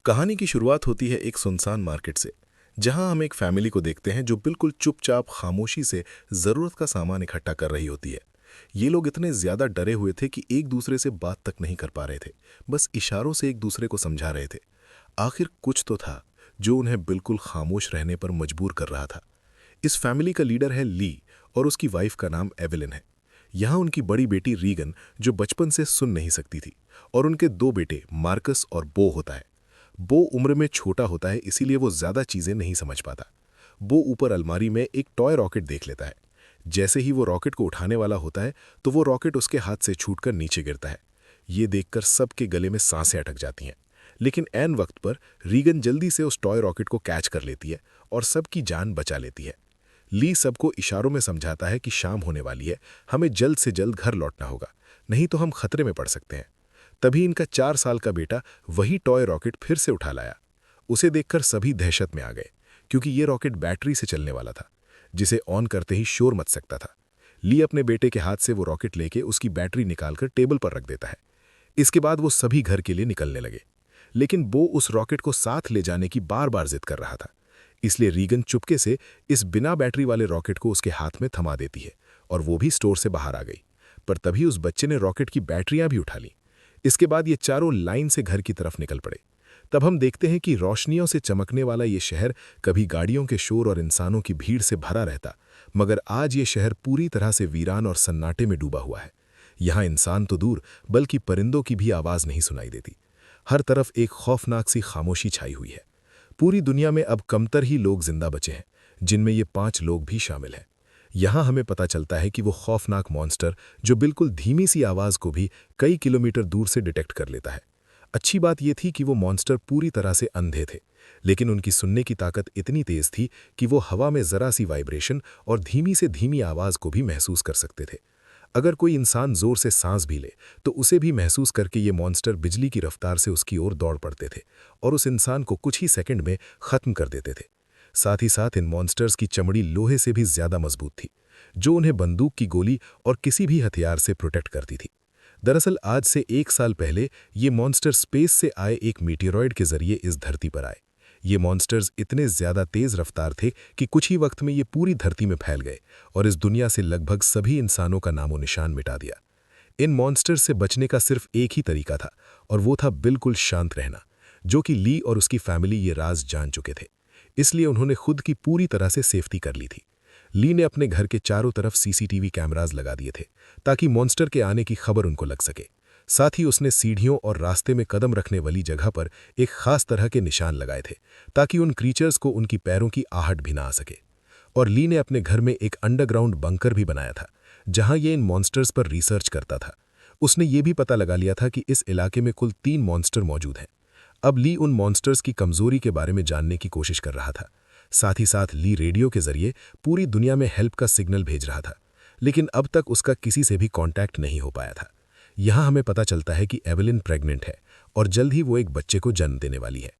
कहानी की शुरुआत होती है एक सुनसान मार्केट से, जहां हम एक फैमिली को देखते हैं जो बिल्कुल चुपचाप खामोशी से जरूरत का सामान इकट्ठा कर रही होती है। ये लोग इतने ज्यादा डरे हुए थे कि एक दूसरे से बात तक नहीं कर पा रहे थे, बस इशारों से एक दूसरे को समझा रहे थे। आखिर कुछ तो था जो उन्हें बिल्कुल खामोश रहने पर मजबूर कर रहा था। इस फैमिली का लीडर है ली और उसकी वाइफ का नाम एवेलिन है। यहाँ उनकी बड़ी बेटी रीगन जो बचपन से सुन नहीं सकती थी, और उनके दो बेटे मार्कस और बो होता है। बो उम्र में छोटा होता है, इसीलिए वो ज्यादा चीजें नहीं समझ पाता। बो ऊपर अलमारी में एक टॉय रॉकेट देख लेता है। जैसे ही वो रॉकेट को उठाने वाला होता है तो वो रॉकेट उसके हाथ से छूटकर नीचे गिरता है। ये देखकर सबके गले में सांसें अटक जाती हैं। लेकिन ऐन वक्त पर रीगन जल्दी से उस टॉय रॉकेट को कैच कर लेती है और सबकी जान बचा लेती है। ली सबको इशारों में समझाता है कि शाम होने वाली है, हमें जल्द से जल्द घर लौटना होगा, नहीं तो हम खतरे में पड़ सकते हैं। तभी इनका 4 साल का बेटा वही टॉय रॉकेट फिर से उठा लाया। उसे देखकर सभी दहशत में आ गए, क्योंकि ये रॉकेट बैटरी से चलने वाला था, जिसे ऑन करते ही शोर मच सकता था। ली अपने बेटे के हाथ से वो रॉकेट लेके उसकी बैटरी निकालकर टेबल पर रख देता है। इसके बाद वो सभी घर के लिए निकलने लगे। लेकिन बो उस रॉकेट को साथ ले जाने की बार बार जिद कर रहा था। इसलिए रीगन चुपके से इस बिना बैटरी वाले रॉकेट को उसके हाथ में थमा देती है, और वो भी स्टोर से बाहर आ गई। पर तभी उस बच्चे ने रॉकेट की बैटरियां भी उठा लीं। इसके बाद ये चारों लाइन से घर की तरफ निकल पड़े। तब हम देखते हैं कि रोशनियों से चमकने वाला ये शहर कभी गाड़ियों के शोर और इंसानों की भीड़ से भरा रहता, मगर आज ये शहर पूरी तरह से वीरान और सन्नाटे में डूबा हुआ है। यहाँ इंसान तो दूर, बल्कि परिंदों की भी आवाज नहीं सुनाई देती। हर तरफ एक खौफनाक सी खामोशी छाई हुई है। पूरी दुनिया में अब कमतर ही लोग जिंदा बचे हैं, जिनमें ये 5 लोग भी शामिल हैं। यहाँ हमें पता चलता है कि वो खौफनाक मॉन्स्टर जो बिल्कुल धीमी सी आवाज को भी कई किलोमीटर दूर से डिटेक्ट कर लेता है। अच्छी बात यह थी कि वो मॉन्स्टर पूरी तरह से अंधे थे, लेकिन उनकी सुनने की ताकत इतनी तेज थी कि वो हवा में जरा सी वाइब्रेशन और धीमी से धीमी आवाज को भी महसूस कर सकते थे। अगर कोई इंसान जोर से सांस भी ले तो उसे भी महसूस करके ये मॉन्स्टर बिजली की रफ्तार से उसकी ओर दौड़ पड़ते थे और उस इंसान को कुछ ही सेकंड में खत्म कर देते थे। साथ ही साथ इन मॉन्स्टर्स की चमड़ी लोहे से भी ज्यादा मजबूत थी, जो उन्हें बंदूक की गोली और किसी भी हथियार से प्रोटेक्ट करती थी। दरअसल आज से 1 साल पहले ये मॉन्स्टर स्पेस से आए एक मीटियोरॉइड के जरिए इस धरती पर आए। ये मॉन्स्टर्स इतने ज्यादा तेज रफ्तार थे कि कुछ ही वक्त में ये पूरी धरती में फैल गए और इस दुनिया से लगभग सभी इंसानों का नामो निशान मिटा दिया। इन मॉन्स्टर्स से बचने का सिर्फ एक ही तरीका था, और वो था बिल्कुल शांत रहना, जो कि ली और उसकी फैमिली ये राज जान चुके थे। इसलिए उन्होंने खुद की पूरी तरह से सेफ्टी कर ली थी। ली ने अपने घर के चारों तरफ सीसीटीवी कैमराज लगा दिए थे, ताकि मॉन्स्टर के आने की खबर उनको लग सके। साथ ही उसने सीढ़ियों और रास्ते में कदम रखने वाली जगह पर एक खास तरह के निशान लगाए थे, ताकि उन क्रीचर्स को उनकी पैरों की आहट भी ना आ सके। और ली ने अपने घर में एक अंडरग्राउंड बंकर भी बनाया था, जहां ये इन मॉन्स्टर्स पर रिसर्च करता था। उसने ये भी पता लगा लिया था कि इस इलाके में कुल 3 मॉन्स्टर मौजूद हैं। अब ली उन मॉन्स्टर्स की कमजोरी के बारे में जानने की कोशिश कर रहा था। साथ ही साथ ली रेडियो के जरिए पूरी दुनिया में हेल्प का सिग्नल भेज रहा था, लेकिन अब तक उसका किसी से भी कांटेक्ट नहीं हो पाया था। यहाँ हमें पता चलता है कि एवेलिन प्रेग्नेंट है और जल्द ही वो एक बच्चे को जन्म देने वाली है।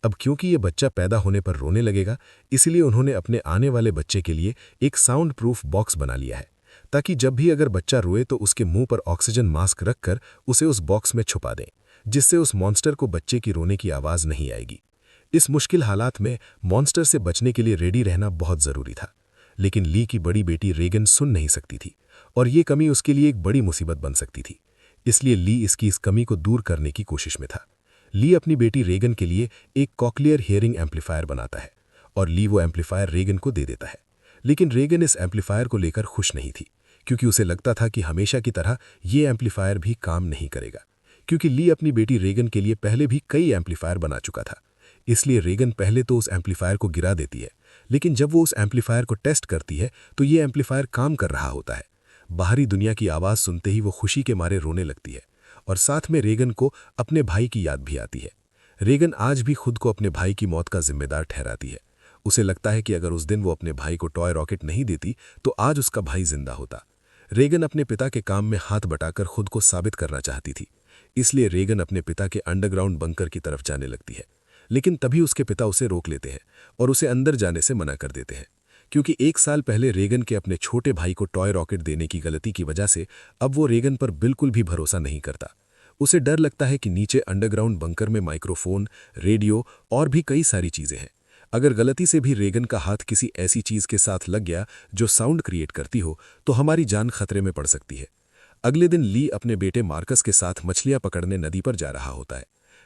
अब क्योंकि ये बच्चा पैदा होने पर रोने लगेगा, इसलिए उन्होंने अपने आने वाले बच्चे के लिए एक साउंड प्रूफ बॉक्स बना लिया है, ताकि जब भी अगर बच्चा रोए तो उसके मुंह पर ऑक्सीजन मास्क रखकर उसे उस बॉक्स में छुपा दें, जिससे उस मॉन्स्टर को बच्चे की रोने की आवाज नहीं आएगी। इस मुश्किल हालात में मॉन्स्टर से बचने के लिए रेडी रहना बहुत जरूरी था, लेकिन ली की बड़ी बेटी रेगन सुन नहीं सकती थी, और ये कमी उसके लिए एक बड़ी मुसीबत बन सकती थी। इसलिए ली इसकी इस कमी को दूर करने की कोशिश में था। ली अपनी बेटी रेगन के लिए एक कॉक्लियर हियरिंग एम्पलीफायर बनाता है, और ली वो एम्पलीफायर रेगन को दे देता है। लेकिन रेगन इस एम्पलीफायर को लेकर खुश नहीं थी, क्योंकि उसे लगता था कि हमेशा की तरह ये एम्पलीफायर भी काम नहीं करेगा, क्योंकि ली अपनी बेटी रेगन के लिए पहले भी कई एम्पलीफायर बना चुका था। इसलिए रेगन पहले तो उस एम्पलीफायर को गिरा देती है, लेकिन जब वो उस एम्पलीफायर को टेस्ट करती है तो ये एम्पलीफायर काम कर रहा होता है। बाहरी दुनिया की आवाज़ सुनते ही वो खुशी के मारे रोने लगती है, और साथ में रेगन को अपने भाई की याद भी आती है। रेगन आज भी खुद को अपने भाई की मौत का जिम्मेदार ठहराती है। उसे लगता है कि अगर उस दिन वो अपने भाई को टॉय रॉकेट नहीं देती तो आज उसका भाई जिंदा होता। रेगन अपने पिता के काम में हाथ बटाकर खुद को साबित करना चाहती थी, इसलिए रेगन अपने पिता के अंडरग्राउंड बंकर की तरफ जाने लगती है। लेकिन तभी उसके पिता उसे रोक लेते हैं और उसे अंदर जाने से मना कर देते हैं, क्योंकि 1 साल पहले रेगन के अपने छोटे भाई को टॉय रॉकेट देने की गलती की वजह से अब वो रेगन पर बिल्कुल भी भरोसा नहीं करता। उसे डर लगता है कि नीचे अंडरग्राउंड बंकर में माइक्रोफोन, रेडियो और भी कई सारी चीजें हैं। अगर गलती से भी रेगन का हाथ किसी ऐसी चीज के साथ लग गया जो साउंड क्रिएट करती हो, तो हमारी जान खतरे में पड़ सकती है। अगले दिन ली अपने बेटे मार्कस के साथ मछलियां पकड़ने नदी पर जा रहा होता है।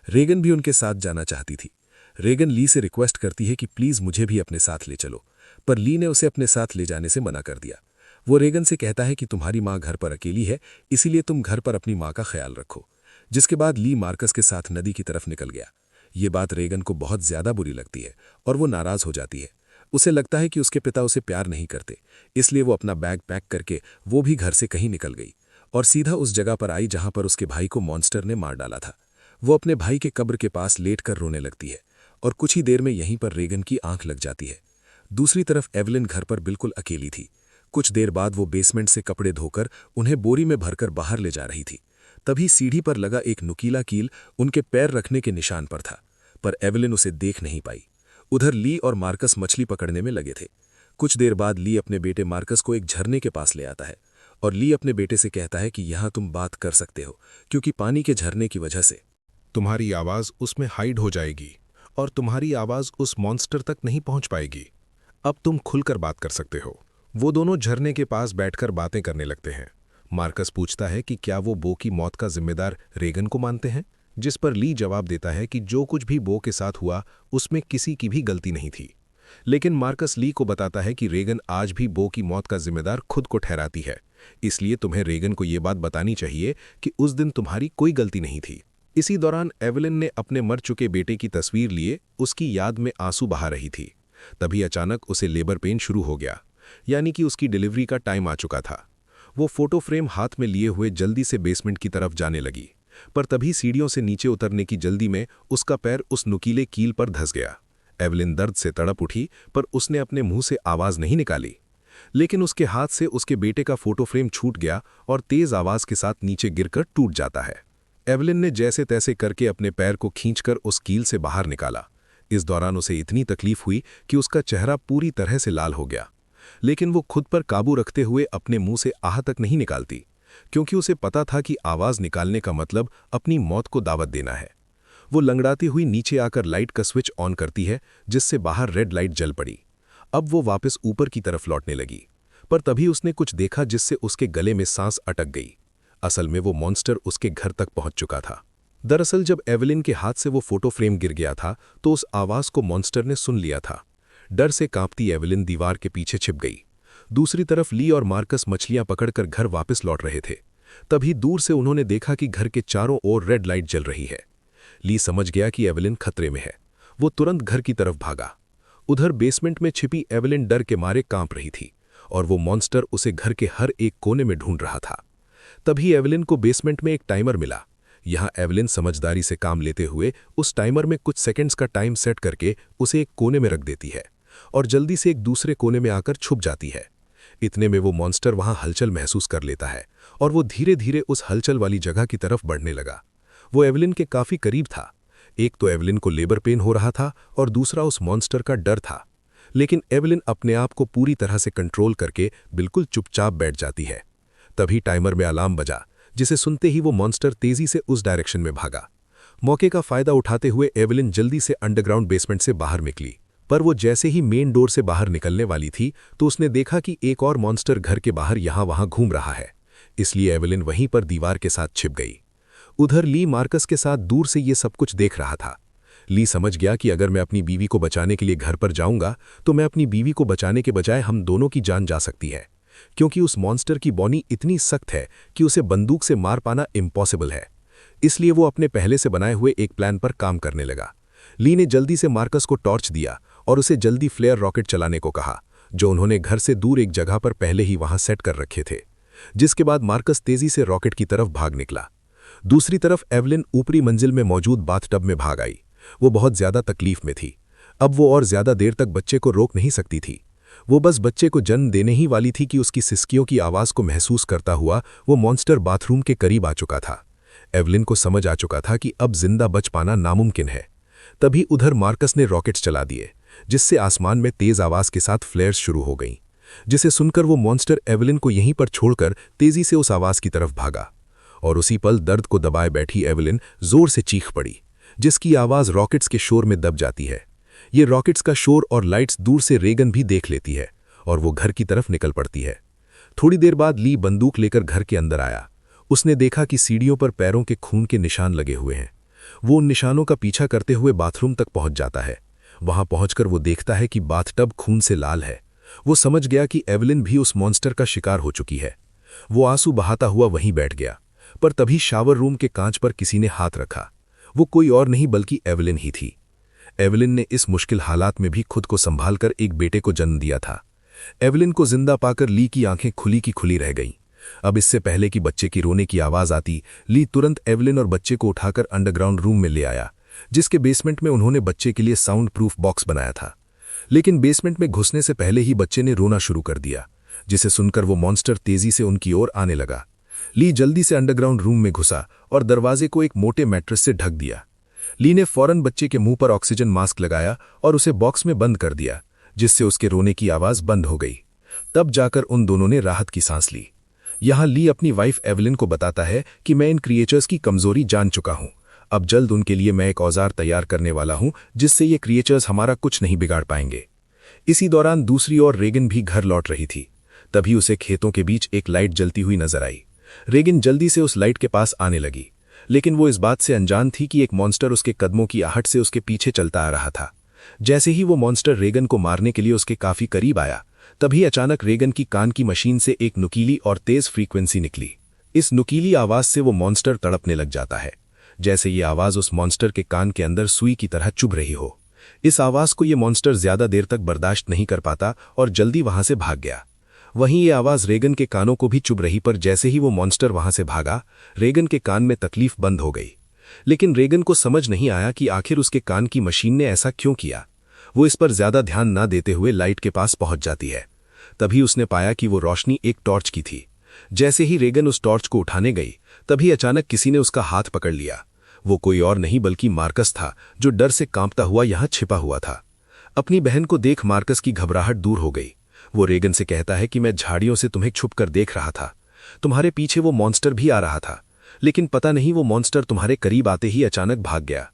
रेगन भी उनके साथ जाना चाहती थी। रेगन ली से रिक्वेस्ट करती है कि प्लीज मुझे भी अपने साथ ले चलो, पर ली ने उसे अपने साथ ले जाने से मना कर दिया। वो रेगन से कहता है कि तुम्हारी माँ घर पर अकेली है, इसीलिए तुम घर पर अपनी माँ का ख्याल रखो। जिसके बाद ली मार्कस के साथ नदी की तरफ निकल गया। ये बात रेगन को बहुत ज्यादा बुरी लगती है और वो नाराज हो जाती है। उसे लगता है कि उसके पिता उसे प्यार नहीं करते, इसलिए वो अपना बैग पैक करके वो भी घर से कहीं निकल गई और सीधा उस जगह पर आई जहां पर उसके भाई को मॉन्स्टर ने मार डाला था। वो अपने भाई के कब्र के पास लेटकर रोने लगती है और कुछ ही देर में यहीं पर रेगन की आंख लग जाती है। दूसरी तरफ एवलिन घर पर बिल्कुल अकेली थी। कुछ देर बाद वो बेसमेंट से कपड़े धोकर उन्हें बोरी में भरकर बाहर ले जा रही थी। तभी सीढ़ी पर लगा एक नुकीला कील उनके पैर रखने के निशान पर था, पर एवलिन उसे देख नहीं पाई। उधर ली और मार्कस मछली पकड़ने में लगे थे। कुछ देर बाद ली अपने बेटे मार्कस को एक झरने के पास ले आता है और ली अपने बेटे से कहता है कि यहाँ तुम बात कर सकते हो, क्योंकि पानी के झरने की वजह से तुम्हारी आवाज़ उसमें हाइड हो जाएगी और तुम्हारी आवाज़ उस मॉन्स्टर तक नहीं पहुंच पाएगी। अब तुम खुलकर बात कर सकते हो। वो दोनों झरने के पास बैठकर बातें करने लगते हैं। मार्कस पूछता है कि क्या वो बो की मौत का जिम्मेदार रेगन को मानते हैं, जिस पर ली जवाब देता है कि जो कुछ भी बो के साथ हुआ उसमें किसी की भी गलती नहीं थी। लेकिन मार्कस ली को बताता है कि रेगन आज भी बो की मौत का जिम्मेदार खुद को ठहराती है, इसलिए तुम्हें रेगन को ये बात बतानी चाहिए कि उस दिन तुम्हारी कोई गलती नहीं थी। इसी दौरान एवलिन ने अपने मर चुके बेटे की तस्वीर लिए उसकी याद में आंसू बहा रही थी। तभी अचानक उसे लेबर पेन शुरू हो गया, यानी कि उसकी डिलीवरी का टाइम आ चुका था। वो फोटो फ्रेम हाथ में लिए हुए जल्दी से बेसमेंट की तरफ जाने लगी, पर तभी सीढ़ियों से नीचे उतरने की जल्दी में उसका पैर उस नुकीले कील पर धंस गया। एवलिन दर्द से तड़प उठी, पर उसने अपने मुंह से आवाज नहीं निकाली। लेकिन उसके हाथ से उसके बेटे का फोटो फ्रेम छूट गया और तेज आवाज के साथ नीचे गिरकर टूट जाता है। एवलिन ने जैसे तैसे करके अपने पैर को खींचकर उस कील से बाहर निकाला। इस दौरान उसे इतनी तकलीफ हुई कि उसका चेहरा पूरी तरह से लाल हो गया, लेकिन वो खुद पर काबू रखते हुए अपने मुंह से आह तक नहीं निकालती, क्योंकि उसे पता था कि आवाज निकालने का मतलब अपनी मौत को दावत देना है। वो लंगड़ाती हुई नीचे आकर लाइट का स्विच ऑन करती है, जिससे बाहर रेड लाइट जल पड़ी। अब वो वापस ऊपर की तरफ लौटने लगी, पर तभी उसने कुछ देखा जिससे उसके गले में सांस अटक गई। असल में वो मॉन्स्टर उसके घर तक पहुंच चुका था। दरअसल जब एवलिन के हाथ से वो फोटो फ्रेम गिर गया था तो उस आवाज को मॉन्स्टर ने सुन लिया था। डर से कांपती एवलिन दीवार के पीछे छिप गई। दूसरी तरफ ली और मार्कस मछलियां पकड़कर घर वापस लौट रहे थे। तभी दूर से उन्होंने देखा कि घर के चारों ओर रेड लाइट जल रही है। ली समझ गया कि एवलिन खतरे में है। वो तुरंत घर की तरफ भागा। उधर बेसमेंट में छिपी एवलिन डर के मारे कांप रही थी और वो मॉन्स्टर उसे घर के हर एक कोने में ढूंढ रहा था। तभी एवलिन को बेसमेंट में एक टाइमर मिला। यहाँ एवलिन समझदारी से काम लेते हुए उस टाइमर में कुछ सेकंड्स का टाइम सेट करके उसे एक कोने में रख देती है और जल्दी से एक दूसरे कोने में आकर छुप जाती है। इतने में वो मॉन्स्टर वहां हलचल महसूस कर लेता है और वो धीरे धीरे उस हलचल वाली जगह की तरफ बढ़ने लगा। वो एवलिन के काफी करीब था। एक तो एवलिन को लेबर पेन हो रहा था और दूसरा उस मॉन्स्टर का डर था। लेकिन एवलिन अपने आप को पूरी तरह से कंट्रोल करके बिल्कुल चुपचाप बैठ जाती है। तभी टाइमर में अलार्म बजा, जिसे सुनते ही वो मॉन्स्टर तेजी से उस डायरेक्शन में भागा। मौके का फायदा उठाते हुए एवलिन जल्दी से अंडरग्राउंड बेसमेंट से बाहर निकली, पर वो जैसे ही मेन डोर से बाहर निकलने वाली थी तो उसने देखा कि एक और मॉन्स्टर घर के बाहर यहाँ-वहाँ घूम रहा है। इसलिए एवलिन वहीं पर दीवार के साथ छिप गई। उधर ली मार्कस के साथ दूर से ये सब कुछ देख रहा था। ली समझ गया कि अगर मैं अपनी बीवी को बचाने के लिए घर पर जाऊंगा तो मैं अपनी बीवी को बचाने के बजाय हम दोनों की जान जा सकती है, क्योंकि उस मॉन्स्टर की बॉनी इतनी सख्त है कि उसे बंदूक से मार पाना इम्पॉसिबल है। इसलिए वो अपने पहले से बनाए हुए एक प्लान पर काम करने लगा। ली ने जल्दी से मार्कस को टॉर्च दिया और उसे जल्दी फ्लेयर रॉकेट चलाने को कहा, जो उन्होंने घर से दूर एक जगह पर पहले ही वहां सेट कर रखे थे। जिसके बाद मार्कस तेजी से रॉकेट की तरफ भाग निकला। दूसरी तरफ एवलिन ऊपरी मंजिल में मौजूद बाथटब में भाग आई। वो बहुत ज्यादा तकलीफ में थी। अब वो और ज्यादा देर तक बच्चे को रोक नहीं सकती थी। वो बस बच्चे को जन्म देने ही वाली थी कि उसकी सिसकियों की आवाज को महसूस करता हुआ वो मॉन्स्टर बाथरूम के करीब आ चुका था। एवलिन को समझ आ चुका था कि अब जिंदा बच पाना नामुमकिन है। तभी उधर मार्कस ने रॉकेट्स चला दिए, जिससे आसमान में तेज आवाज के साथ फ्लेयर्स शुरू हो गईं, जिसे सुनकर वो मॉन्स्टर एवलिन को यहीं पर छोड़कर तेजी से उस आवाज की तरफ भागा और उसी पल दर्द को दबाए बैठी एवेलिन जोर से चीख पड़ी, जिसकी आवाज़ रॉकेट्स के शोर में दब जाती है। ये रॉकेट्स का शोर और लाइट्स दूर से रेगन भी देख लेती है और वो घर की तरफ निकल पड़ती है। थोड़ी देर बाद ली बंदूक लेकर घर के अंदर आया। उसने देखा कि सीढ़ियों पर पैरों के खून के निशान लगे हुए हैं। वो उन निशानों का पीछा करते हुए बाथरूम तक पहुंच जाता है। वहां पहुंचकर वो देखता है कि बाथटब खून से लाल है। वो समझ गया कि एवेलिन भी उस मॉन्स्टर का शिकार हो चुकी है। वो आंसू बहाता हुआ वहीं बैठ गया, पर तभी शावर रूम के कांच पर किसी ने हाथ रखा। वो कोई और नहीं बल्कि एवेलिन ही थी। एवेलिन ने इस मुश्किल हालात में भी खुद को संभालकर एक बेटे को जन्म दिया था। एवेलिन को जिंदा पाकर ली की आंखें खुली की खुली रह गईं। अब इससे पहले कि बच्चे की रोने की आवाज आती, ली तुरंत एवेलिन और बच्चे को उठाकर अंडरग्राउंड रूम में ले आया, जिसके बेसमेंट में उन्होंने बच्चे के लिए साउंड प्रूफ बॉक्स बनाया था। लेकिन बेसमेंट में घुसने से पहले ही बच्चे ने रोना शुरू कर दिया, जिसे सुनकर वो मॉन्स्टर तेजी से उनकी ओर आने लगा। ली जल्दी से अंडरग्राउंड रूम में घुसा और दरवाजे को एक मोटे मैट्रेस से ढक दिया। ली ने फौरन बच्चे के मुंह पर ऑक्सीजन मास्क लगाया और उसे बॉक्स में बंद कर दिया, जिससे उसके रोने की आवाज बंद हो गई। तब जाकर उन दोनों ने राहत की सांस ली। यहां ली अपनी वाइफ एवेलिन को बताता है कि मैं इन क्रिएचर्स की कमजोरी जान चुका हूं। अब जल्द उनके लिए मैं एक औजार तैयार करने वाला हूं, जिससे ये क्रिएचर्स हमारा कुछ नहीं बिगाड़ पाएंगे। इसी दौरान दूसरी ओर रेगन भी घर लौट रही थी। तभी उसे खेतों के बीच एक लाइट जलती हुई नजर आई। रेगन जल्दी से उस लाइट के पास आने लगी, लेकिन वो इस बात से अनजान थी कि एक मॉन्स्टर उसके कदमों की आहट से उसके पीछे चलता आ रहा था। जैसे ही वो मॉन्स्टर रेगन को मारने के लिए उसके काफी करीब आया, तभी अचानक रेगन की कान की मशीन से एक नुकीली और तेज फ्रीक्वेंसी निकली। इस नुकीली आवाज से वो मॉन्स्टर तड़पने लग जाता है, जैसे ये आवाज उस मॉन्स्टर के कान के अंदर सुई की तरह चुभ रही हो। इस आवाज को ये मॉन्स्टर ज्यादा देर तक बर्दाश्त नहीं कर पाता और जल्दी वहां से भाग गया। वहीं ये आवाज रेगन के कानों को भी चुभ रही, पर जैसे ही वो मॉन्स्टर वहां से भागा, रेगन के कान में तकलीफ बंद हो गई। लेकिन रेगन को समझ नहीं आया कि आखिर उसके कान की मशीन ने ऐसा क्यों किया। वो इस पर ज्यादा ध्यान न देते हुए लाइट के पास पहुंच जाती है। तभी उसने पाया कि वो रोशनी एक टॉर्च की थी। जैसे ही रेगन उस टॉर्च को उठाने गई, तभी अचानक किसी ने उसका हाथ पकड़ लिया। वो कोई और नहीं बल्कि मार्कस था, जो डर से कांपता हुआ यहां छिपा हुआ था। अपनी बहन को देख मार्कस की घबराहट दूर हो गई। वो रेगन से कहता है कि मैं झाड़ियों से तुम्हें छुपकर देख रहा था। तुम्हारे पीछे वो मॉन्स्टर भी आ रहा था, लेकिन पता नहीं वो मॉन्स्टर तुम्हारे करीब आते ही अचानक भाग गया।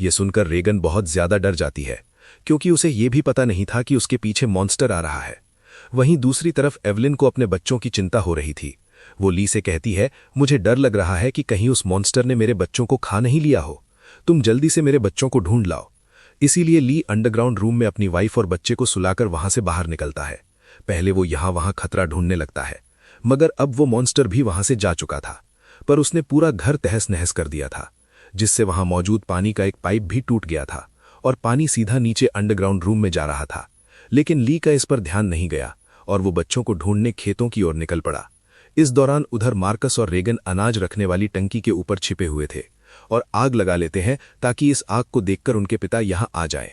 ये सुनकर रेगन बहुत ज्यादा डर जाती है, क्योंकि उसे ये भी पता नहीं था कि उसके पीछे मॉन्स्टर आ रहा है। वहीं दूसरी तरफ एवेलिन को अपने बच्चों की चिंता हो रही थी। वो ली से कहती है, मुझे डर लग रहा है कि कहीं उस मॉन्स्टर ने मेरे बच्चों को खा नहीं लिया हो। तुम जल्दी से मेरे बच्चों को ढूंढ लाओ। इसीलिए ली अंडरग्राउंड रूम में अपनी वाइफ और बच्चे को सुलाकर वहां से बाहर निकलता है। पहले वो यहां वहां खतरा ढूंढने लगता है, मगर अब वो मॉन्स्टर भी वहां से जा चुका था। पर उसने पूरा घर तहस नहस कर दिया था, जिससे वहां मौजूद पानी का एक पाइप भी टूट गया था और पानी सीधा नीचे अंडरग्राउंड रूम में जा रहा था। लेकिन ली का इस पर ध्यान नहीं गया और वो बच्चों को ढूंढने खेतों की ओर निकल पड़ा। इस दौरान उधर मार्कस और रेगन अनाज रखने वाली टंकी के ऊपर छिपे हुए थे और आग लगा लेते हैं, ताकि इस आग को देखकर उनके पिता यहां आ जाएं।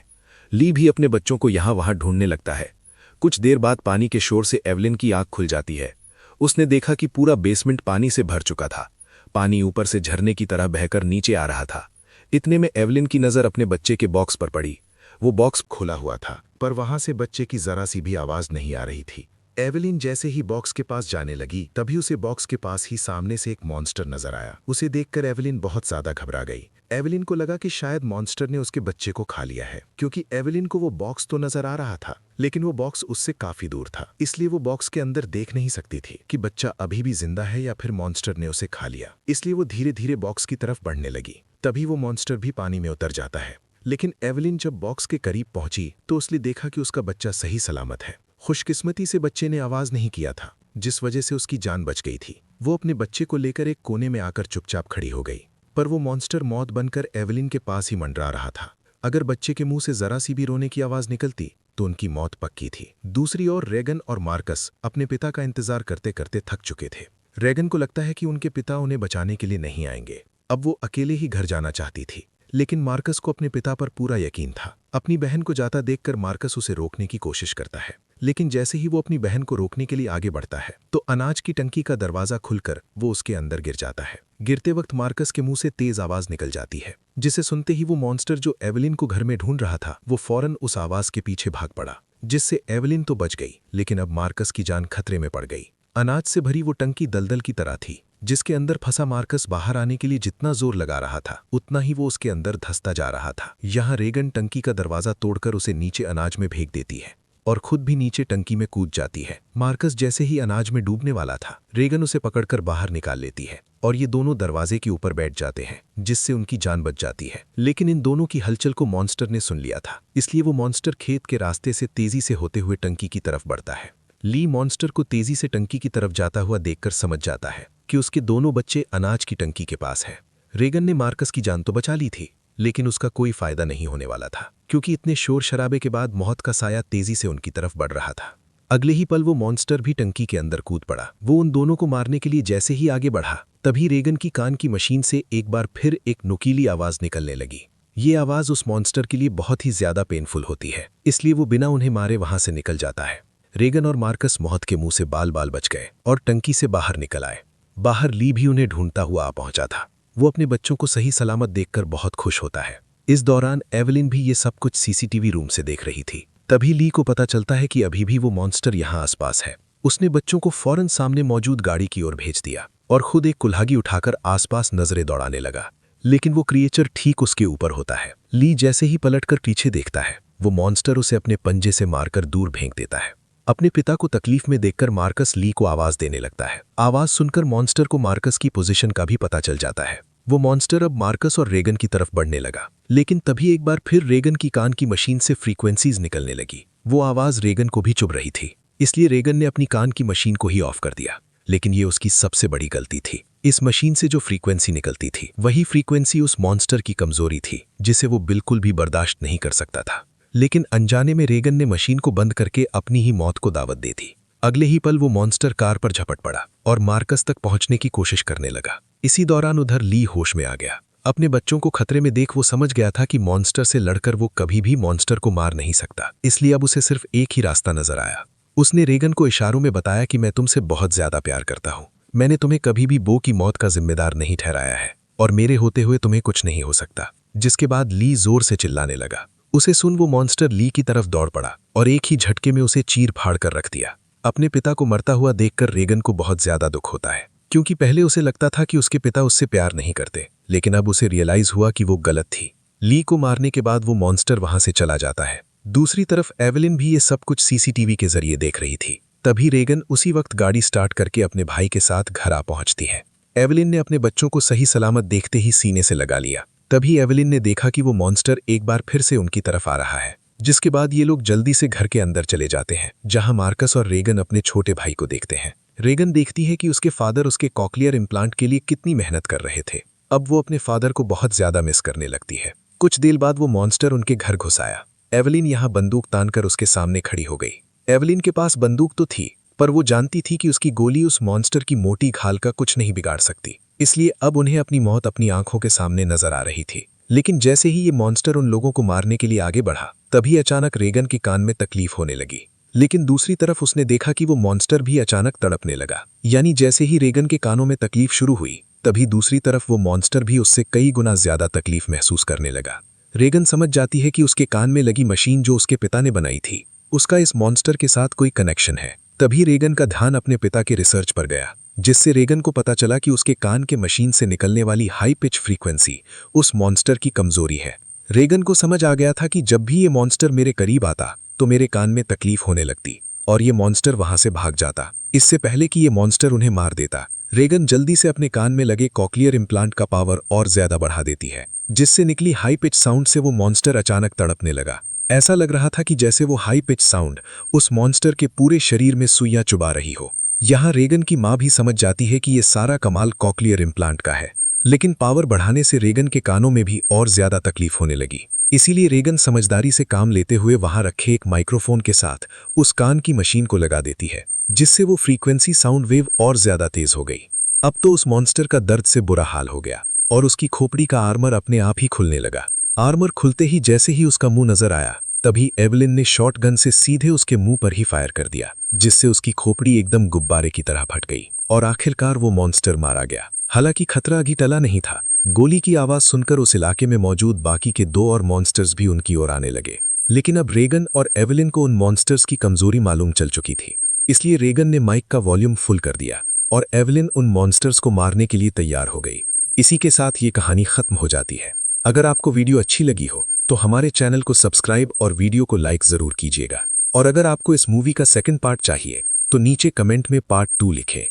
ली भी अपने बच्चों को यहां वहां ढूंढने लगता है। कुछ देर बाद पानी के शोर से एवेलिन की आंख खुल जाती है। उसने देखा कि पूरा बेसमेंट पानी से भर चुका था। पानी ऊपर से झरने की तरह बहकर नीचे आ रहा था। इतने में एवेलिन की नजर अपने बच्चे के बॉक्स पर पड़ी। वो बॉक्स खुला हुआ था, पर वहां से बच्चे की जरा सी भी आवाज नहीं आ रही थी। एवेलिन जैसे ही बॉक्स के पास जाने लगी, तभी उसे बॉक्स के पास ही सामने से एक मॉन्स्टर नजर आया। उसे देखकर एवेलिन बहुत ज्यादा घबरा गई। एवेलिन को लगा कि शायद मॉन्स्टर ने उसके बच्चे को खा लिया है, क्योंकि एवेलिन को वो बॉक्स तो नजर आ रहा था, लेकिन वो बॉक्स उससे काफी दूर था। इसलिए वो बॉक्स के अंदर देख नहीं सकती थी कि बच्चा अभी भी जिंदा है या फिर मॉन्स्टर ने उसे खा लिया। इसलिए वो धीरे धीरे बॉक्स की तरफ बढ़ने लगी। तभी वो मॉन्स्टर भी पानी में उतर जाता है। लेकिन एवेलिन जब बॉक्स के करीब पहुंची, तो उसने देखा कि उसका बच्चा सही सलामत है। खुशकिस्मती से बच्चे ने आवाज नहीं किया था, जिस वजह से उसकी जान बच गई थी। वो अपने बच्चे को लेकर एक कोने में आकर चुपचाप खड़ी हो गई। पर वो मॉन्स्टर मौत बनकर एवेलिन के पास ही मंडरा रहा था। अगर बच्चे के मुंह से जरा सी भी रोने की आवाज निकलती, तो उनकी मौत पक्की थी। दूसरी ओर रेगन और मार्कस अपने पिता का इंतजार करते करते थक चुके थे। रेगन को लगता है कि उनके पिता उन्हें बचाने के लिए नहीं आएंगे। अब वो अकेले ही घर जाना चाहती थी, लेकिन मार्कस को अपने पिता पर पूरा यकीन था। अपनी बहन को जाता देखकर मार्कस उसे रोकने की कोशिश करता है, लेकिन जैसे ही वो अपनी बहन को रोकने के लिए आगे बढ़ता है, तो अनाज की टंकी का दरवाजा खुलकर वो उसके अंदर गिर जाता है। गिरते वक्त मार्कस के मुंह से तेज आवाज निकल जाती है, जिसे सुनते ही वो मॉन्स्टर जो एवेलिन को घर में ढूंढ रहा था, वो फौरन उस आवाज के पीछे भाग पड़ा, जिससे एवेलिन तो बच गई, लेकिन अब मार्कस की जान खतरे में पड़ गई। अनाज से भरी वो टंकी दलदल की तरह थी, जिसके अंदर फंसा मार्कस बाहर आने के लिए जितना जोर लगा रहा था उतना ही वो उसके अंदर धंसता जा रहा था। यहाँ रेगन टंकी का दरवाजा तोड़कर उसे नीचे अनाज में फेंक देती है और खुद भी नीचे टंकी में कूद जाती है। मार्कस जैसे ही अनाज में डूबने वाला था, रेगन उसे पकड़कर बाहर निकाल लेती है और ये दोनों दरवाजे के ऊपर बैठ जाते हैं, जिससे उनकी जान बच जाती है। लेकिन इन दोनों की हलचल को मॉन्स्टर ने सुन लिया था, इसलिए वो मॉन्स्टर खेत के रास्ते से तेजी से होते हुए टंकी की तरफ बढ़ता है। ली मॉन्स्टर को तेजी से टंकी की तरफ जाता हुआ देखकर समझ जाता है कि उसके दोनों बच्चे अनाज की टंकी के पास हैं। रेगन ने मार्कस की जान तो बचा ली थी, लेकिन उसका कोई फायदा नहीं होने वाला था, क्योंकि इतने शोर शराबे के बाद मौत का साया तेजी से उनकी तरफ बढ़ रहा था। अगले ही पल वो मॉन्स्टर भी टंकी के अंदर कूद पड़ा। वो उन दोनों को मारने के लिए जैसे ही आगे बढ़ा, तभी रेगन की कान की मशीन से एक बार फिर एक नुकीली आवाज निकलने लगी। ये आवाज उस मॉन्स्टर के लिए बहुत ही ज्यादा पेनफुल होती है, इसलिए वो बिना उन्हें मारे वहां से निकल जाता है। रेगन और मार्कस मौत के मुंह से बाल बाल बच गए और टंकी से बाहर निकल आए। बाहर ली भी उन्हें ढूंढता हुआ आ पहुंचा था। वो अपने बच्चों को सही सलामत देखकर बहुत खुश होता है। इस दौरान एवलिन भी ये सब कुछ सीसीटीवी रूम से देख रही थी। तभी ली को पता चलता है कि अभी भी वो मॉन्स्टर यहाँ आसपास है। उसने बच्चों को फौरन सामने मौजूद गाड़ी की ओर भेज दिया और खुद एक कुल्हाड़ी उठाकर आसपास नजरें दौड़ाने लगा, लेकिन वो क्रिएचर ठीक उसके ऊपर होता है। ली जैसे ही पलटकर पीछे देखता है, वो मॉन्स्टर उसे अपने पंजे से मारकर दूर फेंक देता है। अपने पिता को तकलीफ में देखकर मार्कस ली को आवाज देने लगता है। आवाज सुनकर मॉन्स्टर को मार्कस की पोजीशन का भी पता चल जाता है। वो मॉन्स्टर अब मार्कस और रेगन की तरफ बढ़ने लगा, लेकिन तभी एक बार फिर रेगन की कान की मशीन से फ्रीक्वेंसीज निकलने लगी। वो आवाज रेगन को भी चुभ रही थी, इसलिए रेगन ने अपनी कान की मशीन को ही ऑफ कर दिया। लेकिन ये उसकी सबसे बड़ी गलती थी। इस मशीन से जो फ्रीक्वेंसी निकलती थी, वही फ्रीक्वेंसी उस मॉन्स्टर की कमजोरी थी, जिसे वो बिल्कुल भी बर्दाश्त नहीं कर सकता था। लेकिन अनजाने में रेगन ने मशीन को बंद करके अपनी ही मौत को दावत दे दी। अगले ही पल वो मॉन्स्टर कार पर झपट पड़ा और मार्कस तक पहुंचने की कोशिश करने लगा। इसी दौरान उधर ली होश में आ गया। अपने बच्चों को खतरे में देख वो समझ गया था कि मॉन्स्टर से लड़कर वो कभी भी मॉन्स्टर को मार नहीं सकता, इसलिए अब उसे सिर्फ एक ही रास्ता नजर आया। उसने रेगन को इशारों में बताया कि मैं तुमसे बहुत ज्यादा प्यार करता हूँ। मैंने तुम्हें कभी भी बो की मौत का जिम्मेदार नहीं ठहराया है और मेरे होते हुए तुम्हें कुछ नहीं हो सकता। जिसके बाद ली जोर से चिल्लाने लगा। उसे सुन वो मॉन्स्टर ली की तरफ दौड़ पड़ा और एक ही झटके में उसे चीर फाड़ कर रख दिया। अपने पिता को मरता हुआ देखकर रेगन को बहुत ज्यादा दुख होता है, क्योंकि पहले उसे लगता था कि उसके पिता उससे प्यार नहीं करते, लेकिन अब उसे रियलाइज हुआ कि वो गलत थी। ली को मारने के बाद वो मॉन्स्टर वहां से चला जाता है। दूसरी तरफ एवलिन भी ये सब कुछ सीसीटीवी के जरिए देख रही थी। तभी रेगन उसी वक्त गाड़ी स्टार्ट करके अपने भाई के साथ घर आ पहुंचती है। एवलिन ने अपने बच्चों को सही सलामत देखते ही सीने से लगा लिया। तभी एवलिन ने देखा कि वो मॉन्स्टर एक बार फिर से उनकी तरफ आ रहा है, जिसके बाद ये लोग जल्दी से घर के अंदर चले जाते हैं, जहां मार्कस और रेगन अपने छोटे भाई को देखते हैं। रेगन देखती है कि उसके फादर उसके कॉक्लियर इम्प्लांट के लिए कितनी मेहनत कर रहे थे। अब वो अपने फादर को बहुत ज्यादा मिस करने लगती है। कुछ देर बाद वो मॉन्स्टर उनके घर घुस आया। एवलिन यहाँ बंदूक तानकर उसके सामने खड़ी हो गई। एवलिन के पास बंदूक तो थी, पर वो जानती थी कि उसकी गोली उस मॉन्स्टर की मोटी घाल का कुछ नहीं बिगाड़ सकती, इसलिए अब उन्हें अपनी मौत अपनी आंखों के सामने नजर आ रही थी। लेकिन जैसे ही ये मॉन्स्टर उन लोगों को मारने के लिए आगे बढ़ा, तभी अचानक रेगन के कान में तकलीफ होने लगी। लेकिन दूसरी तरफ उसने देखा कि वो मॉन्स्टर भी अचानक तड़पने लगा। यानी जैसे ही रेगन के कानों में तकलीफ शुरू हुई, तभी दूसरी तरफ वो मॉन्स्टर भी उससे कई गुना ज्यादा तकलीफ महसूस करने लगा। रेगन समझ जाती है कि उसके कान में लगी मशीन जो उसके पिता ने बनाई थी, उसका इस मॉन्स्टर के साथ कोई कनेक्शन है। तभी रेगन का ध्यान अपने पिता के रिसर्च पर गया, जिससे रेगन को पता चला कि उसके कान के मशीन से निकलने वाली हाई पिच फ्रीक्वेंसी उस मॉन्स्टर की कमजोरी है। रेगन को समझ आ गया था कि जब भी ये मॉन्स्टर मेरे करीब आता तो मेरे कान में तकलीफ होने लगती और ये मॉन्स्टर वहां से भाग जाता, इससे पहले कि ये मॉन्स्टर उन्हें मार देता। रेगन जल्दी से अपने कान में लगे कॉक्लियर इम्प्लांट का पावर और ज्यादा बढ़ा देती है, जिससे निकली हाई पिच साउंड से वो मॉन्स्टर अचानक तड़पने लगा। ऐसा लग रहा था कि जैसे वो हाई पिच साउंड उस मॉन्स्टर के पूरे शरीर में सुइयां चुबा रही हो। यहाँ रेगन की माँ भी समझ जाती है कि ये सारा कमाल कॉक्लियर इम्प्लांट का है, लेकिन पावर बढ़ाने से रेगन के कानों में भी और ज्यादा तकलीफ होने लगी। इसीलिए रेगन समझदारी से काम लेते हुए वहां रखे एक माइक्रोफोन के साथ उस कान की मशीन को लगा देती है, जिससे वो फ्रीक्वेंसी साउंड वेव और ज्यादा तेज हो गई। अब तो उस मॉन्स्टर का दर्द से बुरा हाल हो गया और उसकी खोपड़ी का आर्मर अपने आप ही खुलने लगा। आर्मर खुलते ही जैसे ही उसका मुंह नजर आया, तभी एवलिन ने शॉटगन से सीधे उसके मुंह पर ही फायर कर दिया, जिससे उसकी खोपड़ी एकदम गुब्बारे की तरह फट गई और आखिरकार वो मॉन्स्टर मारा गया। हालांकि खतरा अभी टला नहीं था। गोली की आवाज सुनकर उस इलाके में मौजूद बाकी के 2 और मॉन्स्टर्स भी उनकी ओर आने लगे। लेकिन अब रेगन और एवलिन को उन मॉन्स्टर्स की कमजोरी मालूम चल चुकी थी, इसलिए रेगन ने माइक का वॉल्यूम फुल कर दिया और एवलिन उन मॉन्स्टर्स को मारने के लिए तैयार हो गई। इसी के साथ ये कहानी खत्म हो जाती है। अगर आपको वीडियो अच्छी लगी हो तो हमारे चैनल को सब्सक्राइब और वीडियो को लाइक जरूर कीजिएगा। और अगर आपको इस मूवी का सेकंड पार्ट चाहिए तो नीचे कमेंट में पार्ट 2 लिखें।